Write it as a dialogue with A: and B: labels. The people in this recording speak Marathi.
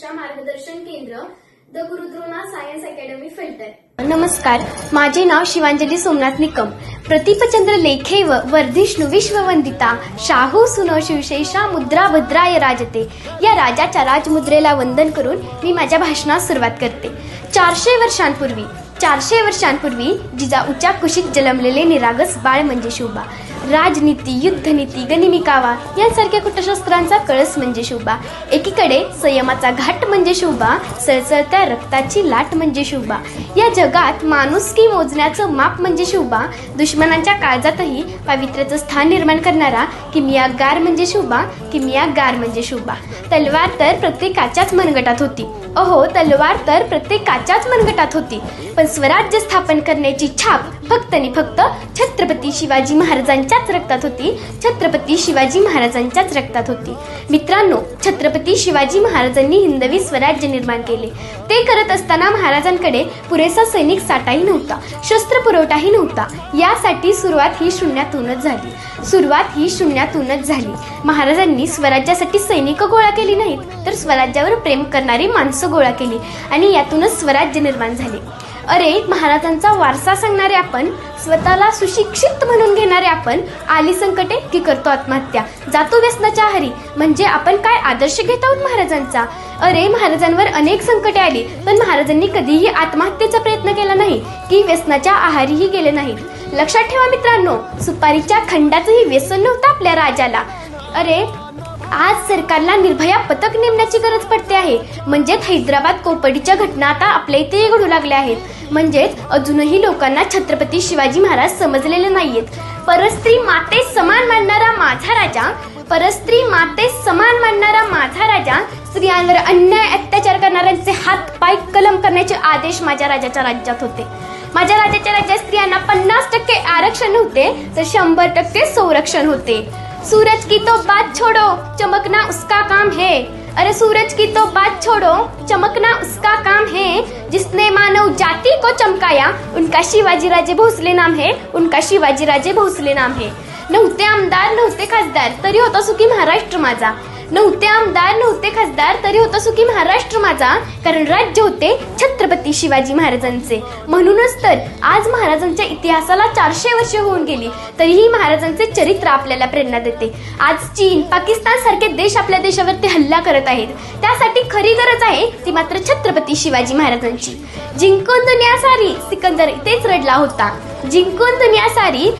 A: शिक्षा मार्गदर्शन केंद्र द गुरुद्रोणा सायन्स अकॅडमी फिल्टर।
B: नमस्कार, माझे नाव शिवांजली सोमनाथ निकम। प्रतीपचंद्र लेखेव वर्धिष्णु विश्ववंदिता शाहू सुनो शिवशेषा मुद्रा भद्राय राजते या राजाच्या राजमुद्रेला वंदन करून मी माझ्या भाषणास सुरुवात करते। 400 वर्षांपूर्वी जिजाऊच्या कुशीत जन्मलेले निरागस बाळ म्हणजे शोभा। राजनीती, युद्धनीती, गनिमी कावा यांसारख्या कुटशस्त्रांचा कळस म्हणजे शोभा। एकीकडे संयमाचा घाट म्हणजे शोभा, सळसळत्या रक्ताची लाट म्हणजे शोभा। या जगात माणुसकी मोजण्याचं माप म्हणजे शोभा। दुश्मनांच्या काळजातही पावित्र्याचं स्थान निर्माण करणारा किमियागार म्हणजे शोभा, किमियागार म्हणजे शोभा। तलवार तर प्रत्येकाच्याच मनगटात होती, अहो तलवार तर प्रत्येकाच्याच मनगटात होती, पण स्वराज्य स्थापन करण्याची छाप फक्त आणि फक्त छत्रपती शिवाजी महाराजांच्याच रक्तात होती, छत्रपती शिवाजी महाराजांच्याच रक्तात होती। मित्रांनो, छत्रपती शिवाजी महाराजांनी हिंदवी स्वराज्य निर्माण केले। ते करत असताना महाराजांकडे पुरेसा सैनिक साठाही नव्हता, शस्त्र पुरवठाही नव्हता। यासाठी सुरुवात ही शून्यातूनच झाली। महाराजांनी स्वराज्यासाठी सैनिक गोळा केली नाहीत, तर स्वराज्यावर प्रेम करणारी माणसं गोळा केली आणि यातूनच स्वराज्य निर्माण झाले। अरे, महाराजांचा वारसा सांगणारे आपण, स्वतःला सुशिक्षित म्हणून घेणारे आपण, आली संकटे की करतो आत्महत्या, जातो व्यसनाच्या आहारी, म्हणजे आपण काय आदर्श घेत आहोत महाराजांचा? अरे, महाराजांवर अनेक संकटे आली, पण महाराजांनी कधीही आत्महत्येचा प्रयत्न केला नाही की व्यसनाच्या आहारीही गेले नाहीत। लक्षात ठेवा मित्रांनो, सुपारीच्या खंडाचंही व्यसन नव्हतं आपल्या राजाला। अरे, आज सरकारला निर्भया पथक नेमण्याची गरज पडते आहे, म्हणजेच हैदराबाद कोपर्डीच्या घटना आता आपल्या इथे घडू लागल्या आहेत, म्हणजेच अजूनही लोकांना छत्रपती शिवाजी महाराज समजलेले नाहीयेत। परस्त्री माते समान मानणारा माझा राजा, परस्त्री माते समान मानणारा माझा राजा, स्त्रियांवर अन्याय अत्याचार करणाऱ्यांचे हात पाय कलम करण्याचे आदेश माझ्या राजाच्या राज्यात होते। माझ्या राजाच्या राज्यात स्त्रियांना 50% आरक्षण नव्हते, तर 100% संरक्षण होते। सूरज की तो बात छोड़ो, चमकना उसका काम है। अरे सूरज की तो बात छोड़ो, चमकना उसका काम है। जिसने मानव जाति को चमकाया, उनका शिवाजीराजे भोसले नाम है, उनका शिवाजीराजे भोसले नाम है। नव्हते आमदार नव्हते खासदार, तरी होता सुखी महाराष्ट्र माझा। नव्हते आमदार नव्हते खासदार, तरी होता सुखी महाराष्ट्र माझा, कारण राज्य होते छत्रपती शिवाजी महाराजांचे। म्हणूनच तर आज महाराजांच्या इतिहासाला 400 वर्ष होऊन गेली, तरीही महाराजांचे चरित्र आपल्याला प्रेरणा देते। आज चीन, पाकिस्तान सारखे देश आपल्या देशावरती हल्ला करत आहेत, त्यासाठी खरी गरज आहे ती मात्र छत्रपती शिवाजी महाराजांची। जिंकून दुनिया सारी, सिकंदर इथेच रडला होता। जिंकून दुनिया सारी